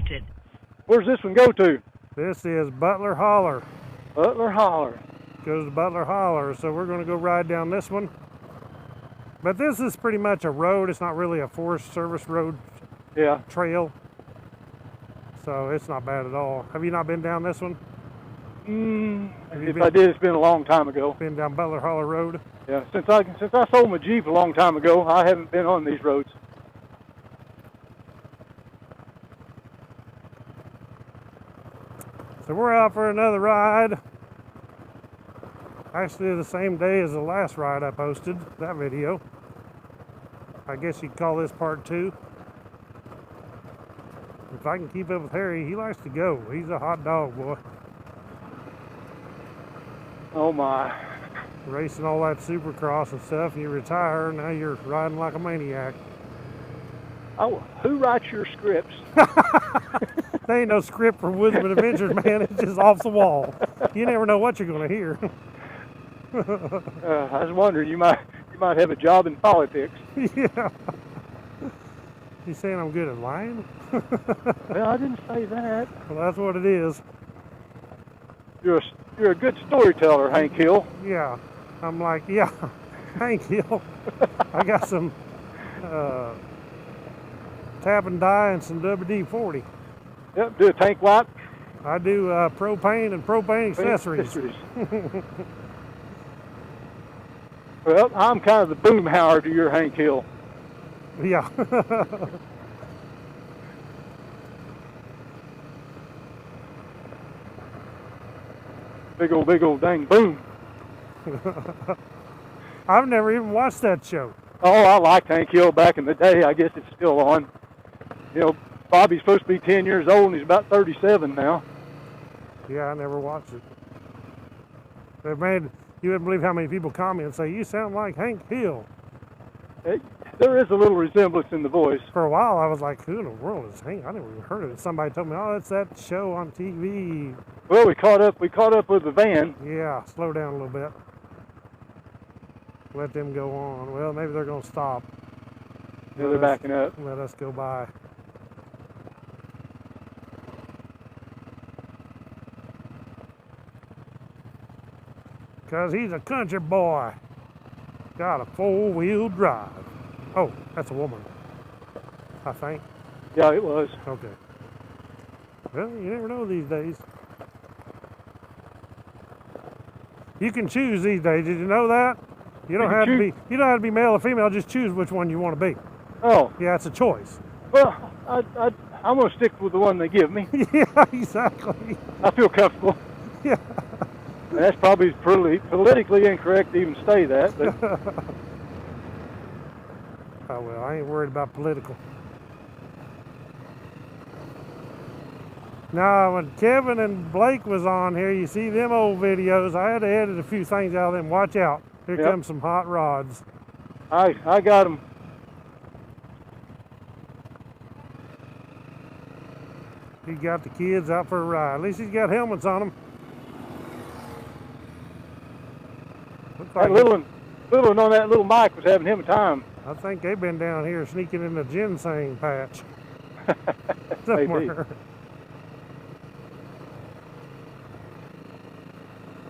disconnected. Where's this one go to? This is Butler Holler. Butler Holler. Goes to Butler Holler, so we're going to go ride down this one. But this is pretty much a road. It's not really a Forest Service road trail. So it's not bad at all. Have you not been down this one? If I did, it's been a long time ago. Been down Butler Holler Road? Yeah, since I sold my Jeep a long time ago, I haven't been on these roads. So we're out for another ride. Actually the same day as the last ride I posted, that video. I guess you'd call this part 2. If I can keep up with Harry, he likes to go. He's a hot dog, boy. Oh my. Racing all that supercross and stuff, and you retire, now you're riding like a maniac. Oh, who writes your scripts? There ain't no script for Woodzman Adventures, man. It's just off the wall. You never know what you're going to hear. I was wondering, you might have a job in politics. Yeah. You saying I'm good at lying? Well, I didn't say that. Well, that's what it is. You're a good storyteller, Hank Hill. Yeah. I'm like, yeah, Hank Hill. I got some tap and dye and some WD-40. Yep, do a tank wipe. I do propane and propane accessories. Well, I'm kind of the boomhauer to your Hank Hill. Yeah. Big old dang boom. I've never even watched that show. Oh, I liked Hank Hill back in the day. I guess it's still on. You know, Bobby's supposed to be 10 years old and he's about 37 now. Yeah, I never watched it. But man, you wouldn't believe how many people comment and say, you sound like Hank Hill. There is a little resemblance in the voice. For a while, I was like, who in the world is Hank? I never even heard of it. Somebody told me, oh, it's that show on TV. Well, we caught up with the van. Yeah, slow down a little bit. Let them go on. Well, maybe they're going to stop. Yeah, they're backing up. Let us go by. Because he's a country boy. Got a 4-wheel drive. Oh, that's a woman, I think. Yeah, it was. Okay. Well, you never know these days. You can choose these days. Did you know that? You don't have to be. You don't have to be male or female. Just choose which one you want to be. Oh. Yeah, it's a choice. Well, I'm going to stick with the one they give me. Yeah, exactly. I feel comfortable. Yeah. And that's probably politically incorrect to even say that. But. Oh well, I ain't worried about political. Now, when Kevin and Blake was on here, you see them old videos. I had to edit a few things out of them. Watch out. Here comes some hot rods. I got them. He got the kids out for a ride. At least he's got helmets on them. Looks like That little one on that little mic was having him a time. I think they've been down here sneaking in the ginseng patch. Maybe.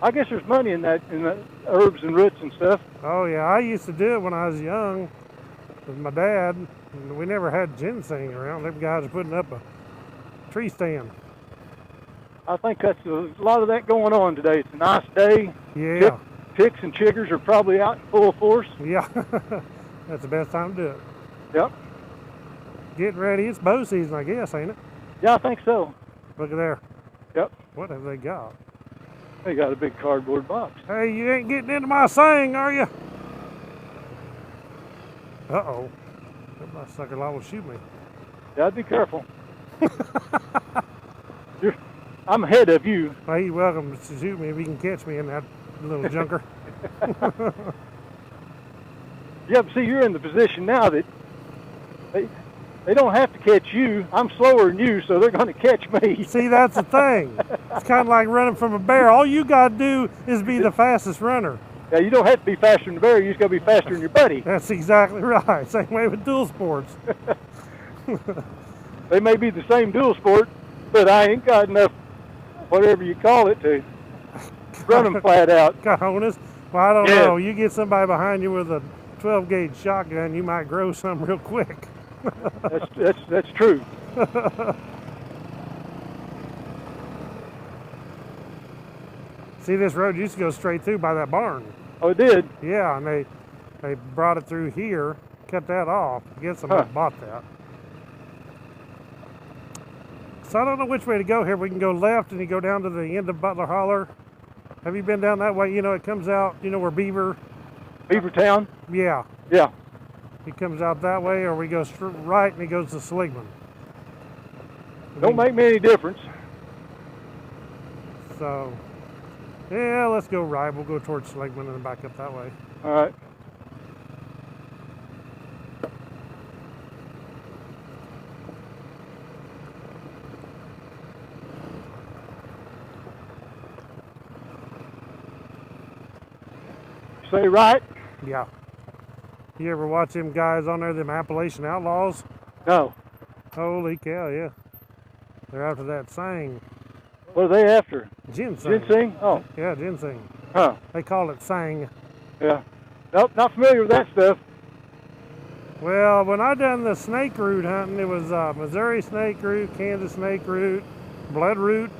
I guess there's money in the herbs and roots and stuff. Oh yeah, I used to do it when I was young with my dad. And we never had ginseng around. Them guys are putting up a tree stand. I think that's a lot of that going on today. It's a nice day. Yeah. Ticks and chiggers are probably out in full force. Yeah. That's the best time to do it. Yep. Getting ready. It's bow season, I guess, ain't it? Yeah, I think so. Look at there. Yep. What have they got? They got a big cardboard box. Hey, you ain't getting into my thing, are you? Uh-oh. That sucker liable to shoot me. Yeah, I'd be careful. I'm ahead of you. Well, he's welcome to shoot me if he can catch me in that little junker. Yeah, but see, you're in the position now that they don't have to catch you. I'm slower than you, so they're going to catch me. See, that's the thing. It's kind of like running from a bear. All you got to do is be the fastest runner. Yeah, you don't have to be faster than the bear. You just got to be faster than your buddy. That's exactly right. Same way with dual sports. They may be the same dual sport, but I ain't got enough, whatever you call it, to run them flat out. Cojones. Well, I don't know. You get somebody behind you with a 12-gauge shotgun, you might grow some real quick. That's true. See, this road used to go straight through by that barn. Oh, it did? Yeah, and they brought it through here, cut that off. I guess somebody bought that. So I don't know which way to go here. We can go left and you go down to the end of Butler Holler. Have you been down that way? You know, it comes out, you know where Beavertown? Yeah. Yeah. It comes out that way, or we go right and it goes to Seligman. Don't make me any difference. So, yeah, let's go right. We'll go towards Seligman and then back up that way. All right. Say right? Yeah. You ever watch them guys on there, them Appalachian Outlaws? No. Holy cow, yeah. They're after that sang. What are they after? Ginseng. Ginseng? Oh. Yeah, ginseng. Huh. They call it sang. Yeah. Nope, not familiar with that stuff. Well, when I done the snake root hunting, it was Missouri snake root, Kansas snake root, blood root.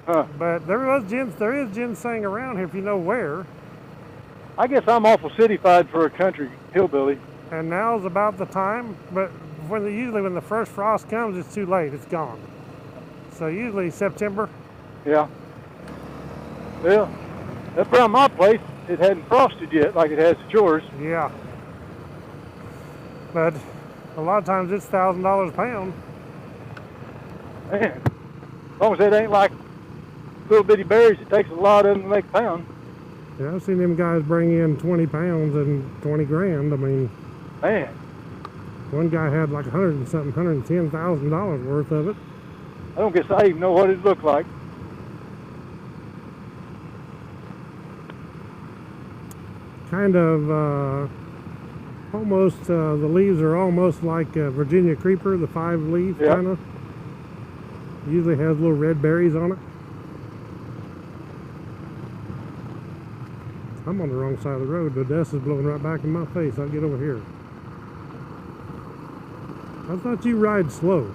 Huh. But there is ginseng around here if you know where. I guess I'm awful cityfied for a country hillbilly. And now's about the time, but usually when the first frost comes, it's too late. It's gone. So usually September. Yeah. Well, up around my place, it hadn't frosted yet like it has at yours. Yeah. But a lot of times it's $1,000 a pound. Man, as long as it ain't like little bitty berries, it takes a lot of them to make a pound. Yeah, I've seen them guys bring in 20 pounds and 20 grand. I mean, man, one guy had like $110,000 worth of it. I don't guess I even know what it looked like. Kind of, almost, the leaves are almost like Virginia creeper, the 5-leaf kind of. Usually has little red berries on it. I'm on the wrong side of the road. The dust is blowing right back in my face. I'll get over here. I thought you ride slow.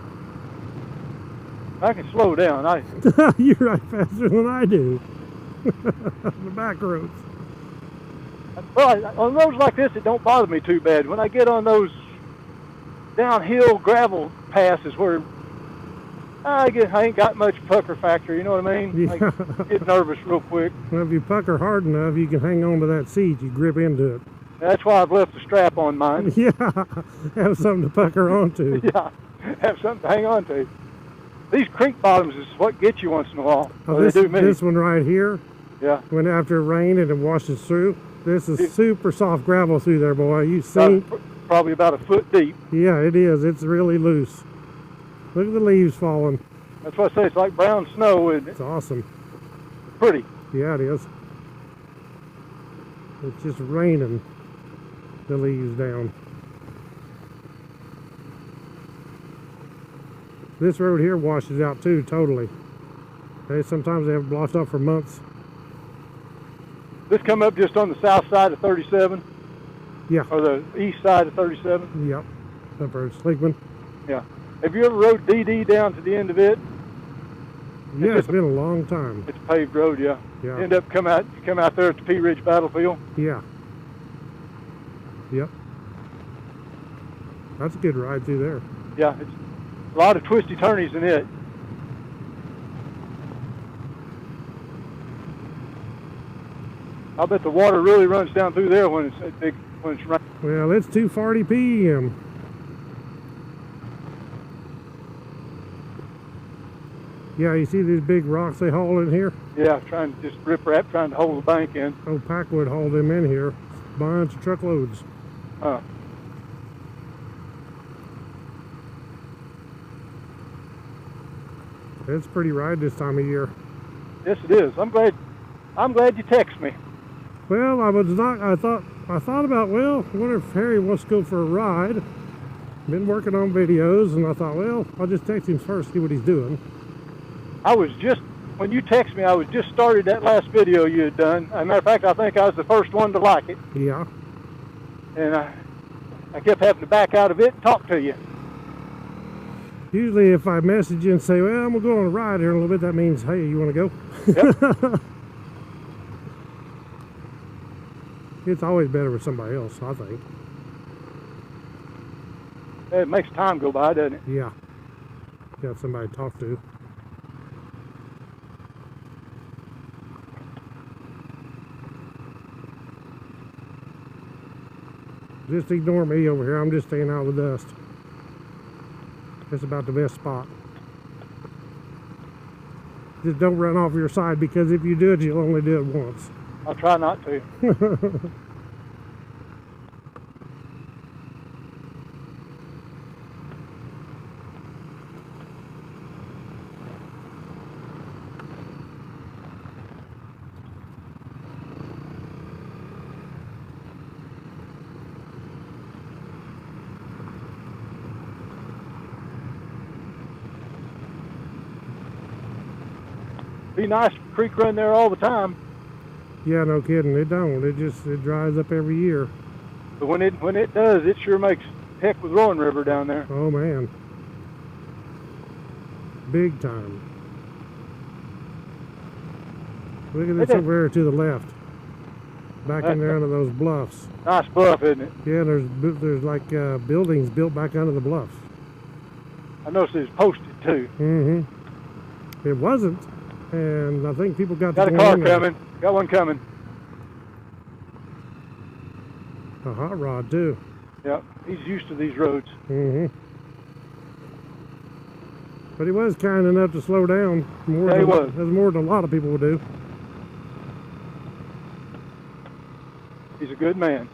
I can slow down. You ride faster than I do. The back roads. Well, on roads like this, it don't bother me too bad. When I get on those downhill gravel passes where I ain't got much pucker factor, you know what I mean? Yeah. I get nervous real quick. Well, if you pucker hard enough, you can hang on to that seat. You grip into it. That's why I've left the strap on mine. Yeah, have something to pucker onto. Yeah, have something to hang on to. These creek bottoms is what gets you once in a while. Oh, this one right here, yeah. When after it rained and it washes through, this is super soft gravel through there, boy. You see? Probably about a foot deep. Yeah, it is. It's really loose. Look at the leaves falling. That's what I say. It's like brown snow, isn't it? It's awesome. Pretty. Yeah, it is. It's just raining the leaves down. This road here washes out too, totally. Sometimes they have it blocked off for months. This come up just on the south side of 37? Yeah. Or the east side of 37? Yep. Up there, Seligman. Yeah. Have you ever rode DD down to the end of it? Yeah, it's been a long time. It's a paved road, yeah. Yeah. You end up come out there at the Pea Ridge Battlefield. Yeah. Yep. That's a good ride through there. Yeah, it's a lot of twisty turnies in it. I bet the water really runs down through there when it's raining. Well, it's 2:40 p.m. Yeah, you see these big rocks they haul in here? Yeah, trying to just rip-rap, trying to hold the bank in. Oh, Packwood hauled them in here. Bunch of truckloads. Huh. It's a pretty ride this time of year. Yes, it is. I'm glad you text me. Well, I thought about, well, I wonder if Harry wants to go for a ride. Been working on videos, and I thought, well, I'll just text him first, see what he's doing. I was just, when you text me, I was just started that last video you had done. As a matter of fact, I think I was the first one to like it. Yeah. And I kept having to back out of it and talk to you. Usually if I message you and say, well, I'm going to go on a ride here in a little bit, that means, hey, you want to go? Yep. It's always better with somebody else, I think. It makes time go by, doesn't it? Yeah. You have somebody to talk to. Just ignore me over here. I'm just staying out of the dust. It's about the best spot. Just don't run off your side, because if you do it, you'll only do it once. I'll try not to. Be nice creek run there all the time. Yeah, no kidding. It don't. It dries up every year. But when it does, it sure makes heck with Roaring River down there. Oh man, big time. Look at this over there to the left. Back in there under those bluffs. Nice bluff, isn't it? Yeah, there's like buildings built back under the bluffs. I noticed it was posted too. Mm-hmm. It wasn't. And I think people got a car coming. Got one coming. A hot rod too. Yep, he's used to these roads. Mm-hmm. But he was kind enough to slow down. Yeah, he was. That's more than a lot of people would do. He's a good man.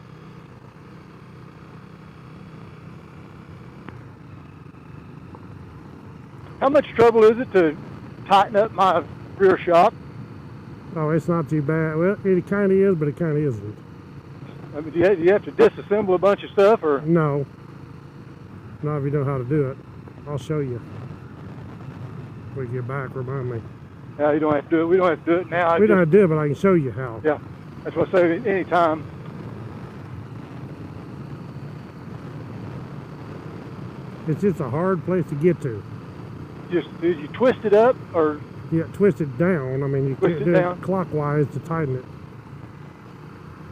How much trouble is it to tighten up my rear shock? Oh, it's not too bad. Well, it kind of is, but it kind of isn't. I mean, do you have to disassemble a bunch of stuff, or? No. Not if you know how to do it. I'll show you. When we get back, remind me. Yeah, you don't have to do it. We don't have to do it now. We don't have to do it, but I can show you how. Yeah, that's what I say any time. It's just a hard place to get to. Just, did you twist it up, or? Yeah, twist it down. I mean, you can't do it clockwise to tighten it.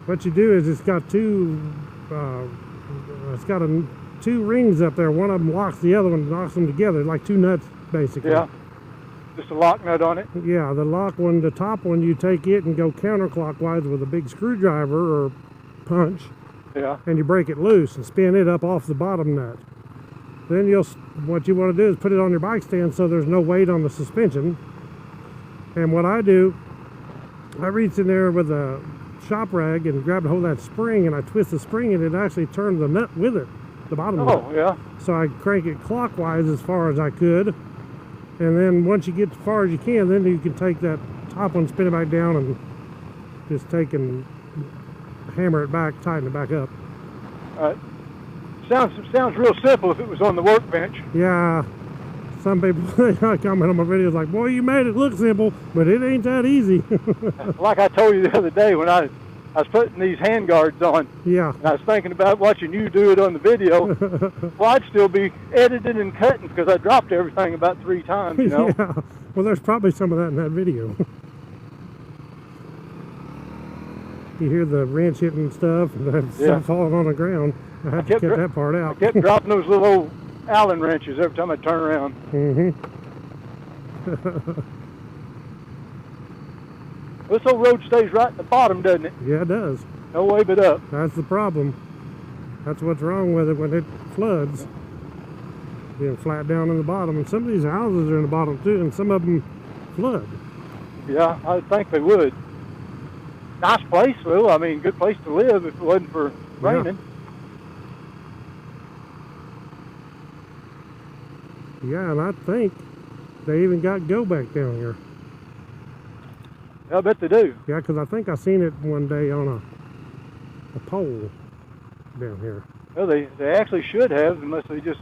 What you do is it's got two rings up there. One of them locks the other one, knocks them together, like two nuts, basically. Yeah, just a lock nut on it. Yeah, the lock one, the top one, you take it and go counterclockwise with a big screwdriver or punch. Yeah. And you break it loose and spin it up off the bottom nut. Then what you want to do is put it on your bike stand so there's no weight on the suspension. And what I do, I reach in there with a shop rag and grab a hold of that spring, and I twist the spring, and it actually turns the nut with it, the bottom nut. Oh, yeah. So I crank it clockwise as far as I could, and then once you get as far as you can, then you can take that top one, spin it back down, and just take and hammer it back, tighten it back up. Sounds real simple if it was on the workbench. Yeah. Some people comment on my videos like, boy, you made it look simple, but it ain't that easy. Like I told you the other day when I was putting these hand guards on. Yeah. And I was thinking about watching you do it on the video. Well, I'd still be editing and cutting because I dropped everything about 3 times, you know. Yeah. Well, there's probably some of that in that video. You hear the wrench hitting stuff and that stuff falling on the ground. I had to cut that part out. I kept dropping those little old Allen wrenches every time I turn around. This old road stays right at the bottom, doesn't it? Yeah, it does. No way but up. That's the problem. That's what's wrong with it when it floods. Being flat down in the bottom. And some of these houses are in the bottom too, and some of them flood. Yeah, I would think they would. Nice place, though. I mean, good place to live if it wasn't for raining. Yeah, and I think they even got go back down here. I bet they do. Yeah, because I think I seen it one day on a pole down here. Well, they actually should have, unless they just,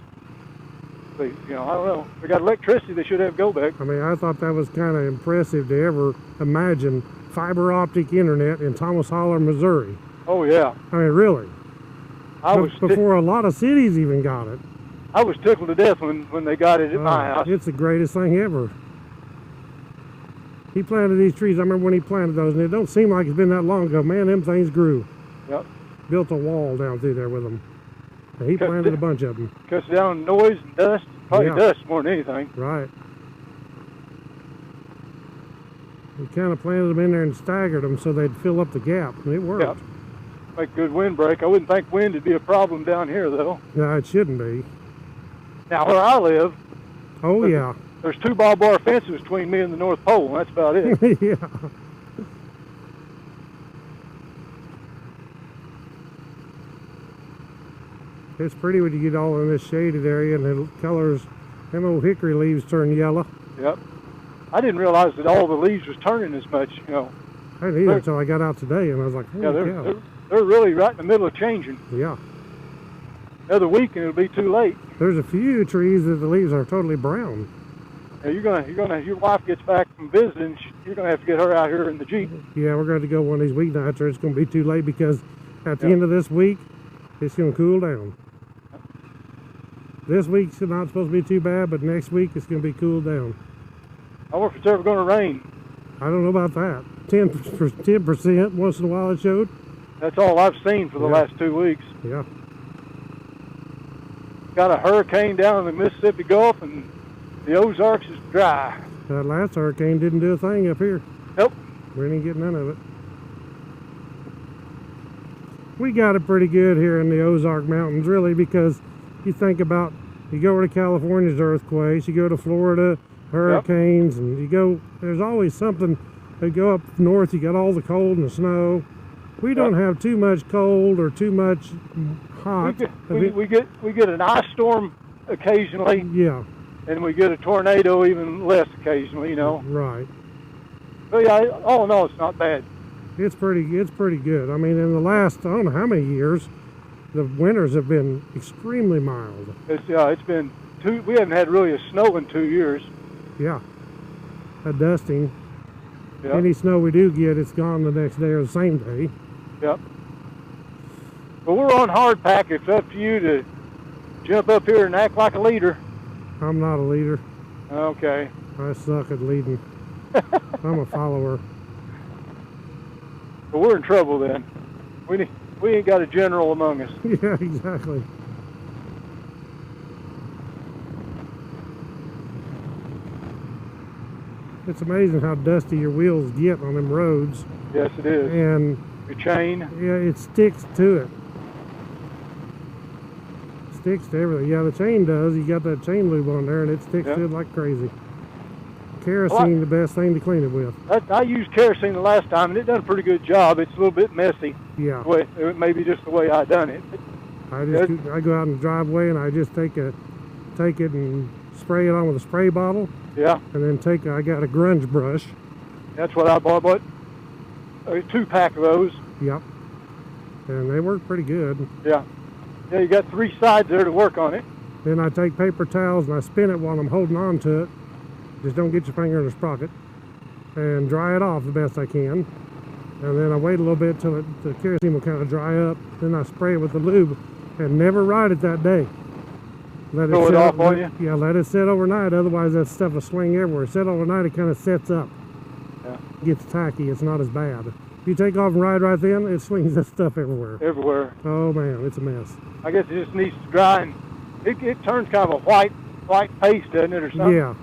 I don't know. If they got electricity, they should have go back. I mean, I thought that was kind of impressive to ever imagine fiber optic internet in Thomas Holler, Missouri. Oh, yeah. I mean, really. Before a lot of cities even got it. I was tickled to death when they got it at my house. It's the greatest thing ever. He planted these trees. I remember when he planted those, and it don't seem like it's been that long ago. Man, them things grew. Yep. Built a wall down through there with them. And he planted a bunch of them. Cuts down noise and dust. Probably dust more than anything. Right. He kind of planted them in there and staggered them so they'd fill up the gap, and it worked. Yep. Make good windbreak. I wouldn't think wind would be a problem down here, though. No, it shouldn't be. Now, where I live, yeah. There's 2 barbed wire fences between me and the North Pole, and that's about it. Yeah. It's pretty when you get all in this shaded area and the colors, them old hickory leaves turn yellow. Yep. I didn't realize that all the leaves was turning as much, I didn't either until I got out today, and I was like, holy cow. They're really right in the middle of changing. Yeah. Another week and it'll be too late. There's a few trees that the leaves are totally brown. Now your wife gets back from visiting, you're gonna have to get her out here in the Jeep. Yeah, we're going to go one of these weeknights, or it's going to be too late because at the end of this week, it's going to cool down. This week's not supposed to be too bad, but next week it's going to be cooled down. I wonder if it's ever going to rain. I don't know about that. 10% once in a while it showed. That's all I've seen for the last 2 weeks. Yeah. Got a hurricane down in the Mississippi Gulf, and the Ozarks is dry. That last hurricane didn't do a thing up here. Nope. We didn't get none of it. We got it pretty good here in the Ozark Mountains, really, because you think about, you go over to California's earthquakes, you go to Florida, hurricanes, and there's always something. They go up north, you got all the cold and the snow. We don't have too much cold or too much hot. We get an ice storm occasionally. Yeah. And we get a tornado even less occasionally, Right. But yeah, all in all, it's not bad. It's pretty good. I mean, in the last, I don't know how many years, the winters have been extremely mild. It's been we haven't had really a snow in 2 years. Yeah. A dusting. Yep. Any snow we do get, it's gone the next day or the same day. Yep. But we're on hard pack. It's up to you to jump up here and act like a leader. I'm not a leader. Okay. I suck at leading. I'm a follower. But we're in trouble then. We ain't got a general among us. Yeah, exactly. It's amazing how dusty your wheels get on them roads. Yes, it is. And your chain. Yeah, it sticks to it. Sticks to everything. Yeah, the chain does. You got that chain lube on there, and it sticks to it like crazy. Kerosene, the best thing to clean it with. I used kerosene the last time, and it done a pretty good job. It's a little bit messy. Yeah. Maybe just the way I done it. I go out in the driveway, and I just take it and spray it on with a spray bottle. Yeah. And then I got a grunge brush. That's what I bought. A 2-pack of those. Yep. And they work pretty good. Yeah. Yeah, you got 3 sides there to work on it. Then I take paper towels and I spin it while I'm holding on to it. Just don't get your finger in the sprocket. And dry it off the best I can. And then I wait a little bit till the kerosene will kind of dry up. Then I spray it with the lube and never ride it that day. Throw it off on you? Yeah, let it sit overnight. Otherwise that stuff will swing everywhere. Set overnight, it kind of sets up. Yeah. Gets tacky. It's not as bad. If you take off and ride right then, it swings that stuff everywhere. Everywhere. Oh man, it's a mess. I guess it just needs to dry, and it turns kind of a white paste, doesn't it, or something? Yeah.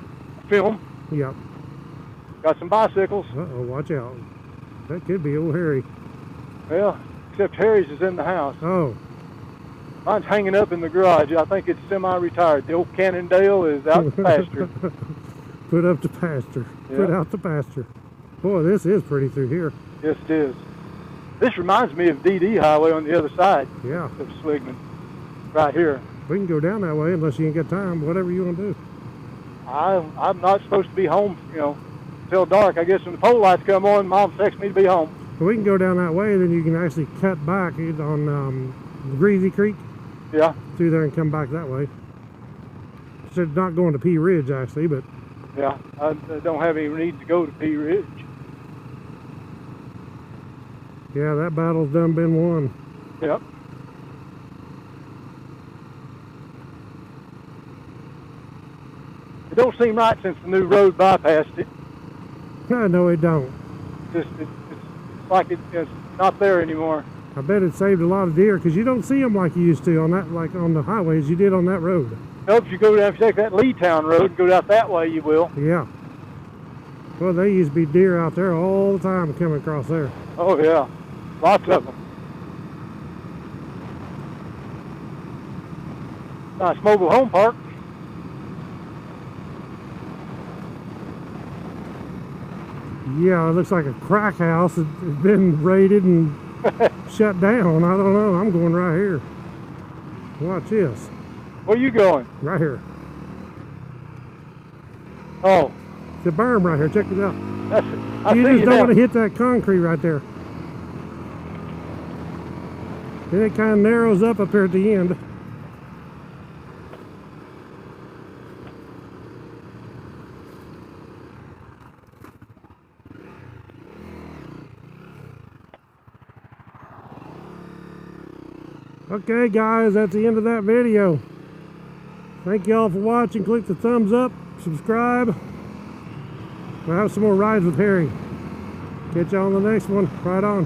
Film. Yep. Got some bicycles. Uh-oh, watch out. That could be old Harry. Well, except Harry's is in the house. Oh. Mine's hanging up in the garage. I think it's semi-retired. The old Cannondale is out to pasture. Put up to pasture. Yeah. Put out to pasture. Boy, this is pretty through here. Yes, it is. This reminds me of DD Highway on the other side. Yeah. Of Sligman. Right here. We can go down that way unless you ain't got time. Whatever you want to do. I'm not supposed to be home, till dark. I guess when the pole lights come on, Mom texts me to be home. We can go down that way, then you can actually cut back on Greasy Creek. Yeah. Through there and come back that way. So not going to Pea Ridge actually, but yeah, I don't have any need to go to Pea Ridge. Yeah, that battle's done been won. Yep. It don't seem right since the new road bypassed it. No, it don't. It's like it's not there anymore. I bet it saved a lot of deer because you don't see them like you used to on that, like on the highways you did on that road. No, if you go down, if you take that Leetown road and go down that way, you will. Yeah. Well, there used to be deer out there all the time coming across there. Oh yeah, lots of them. Nice mobile home park. Yeah, it looks like a crack house. It's been raided and shut down. I don't know. I'm going right here. Watch this. Where you going? Right here. Oh. It's a berm right here. Check it out. That's it. You just don't want to hit that concrete right there. Then it kind of narrows up here at the end. Okay guys, that's the end of that video. Thank y'all for watching. Click the thumbs up, subscribe. We'll have some more rides with Harry. Catch y'all on the next one. Right on.